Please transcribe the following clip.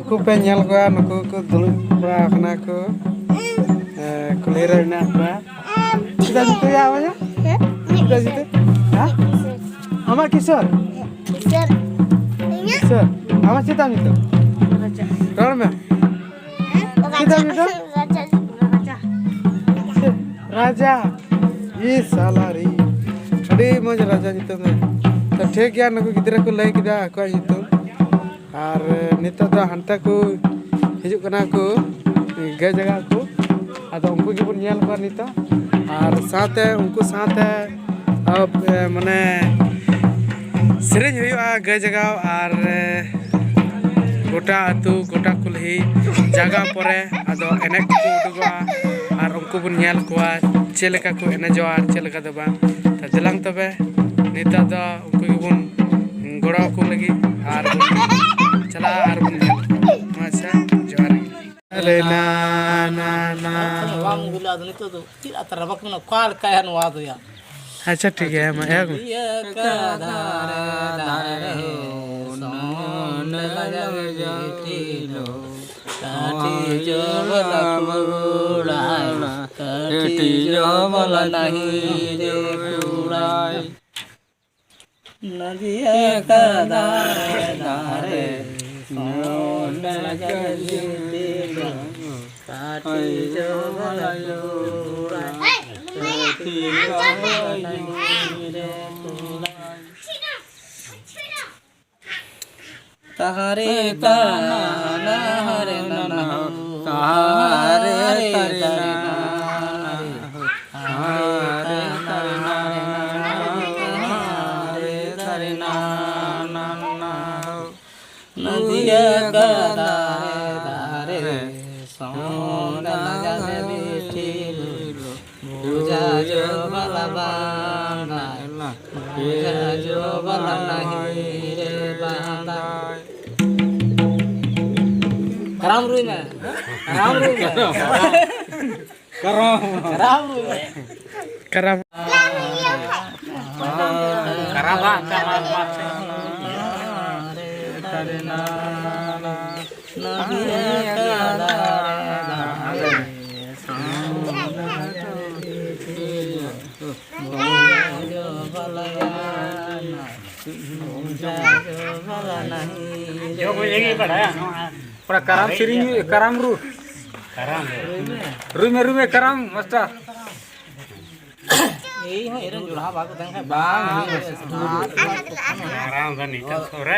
नुकु पे nyal gua नुकु को दुलुप बड़ा खना को कुलेरा ना बा kita situ ya awalnya kita situ hah ama kisor kisor ama cita itu raja me kita itu raja ये सालारी अरे मज राजा जितो में तो ठीक गया नुकु गिदरा को लय किदा को जितो और नित दो हंता को हिजुक कना को गे जगह को आदो उनको की बन नेल को नित और साथे उनको साथे अब माने सिरिज हुआ गे जगह और गोटा अतु गोटा कुलही जगह परे आदो एने को उडुगा और उनको बन नेल कोआ चेलका को एने जो और चेलका दबा त दिलांग तबे निता दो उनको की बन गोड़ा को लगी और चला और बन मासा जोर अरे ना ना ना वाम गुला दनी तो ती अतर बक न काल कायन वाद या अच्छा ठीक है मैं एक ये का धारे धारे सोन लगे लो काटी जो बला कुड़ाई काटी जो बला नहीं रे कुड़ाई नदिया का धारे धारे सोन लगे लो काटी जो बला कुड़ाई काटी जो बला नहीं रे कुड़ाई तारे ताना ना हरे नना तारे तारे हरे तारे ना नदिया का दारे सोना जाने बैठी पूजा जो बला बाना पूजा जो बला नहीं रे बाना कराम रुई में कराम रुई में कराम रुई में करम करावा करावा तारे ना नदिया का दारे जो बलयाना जो बला नहीं जो बोलेगी पढ़ाया पड़ा कराम सिरिंग कराम रू में कराम मस्ता यही है इरन जुड़ा बाग तंग है बाग कराम का नीचे छोरा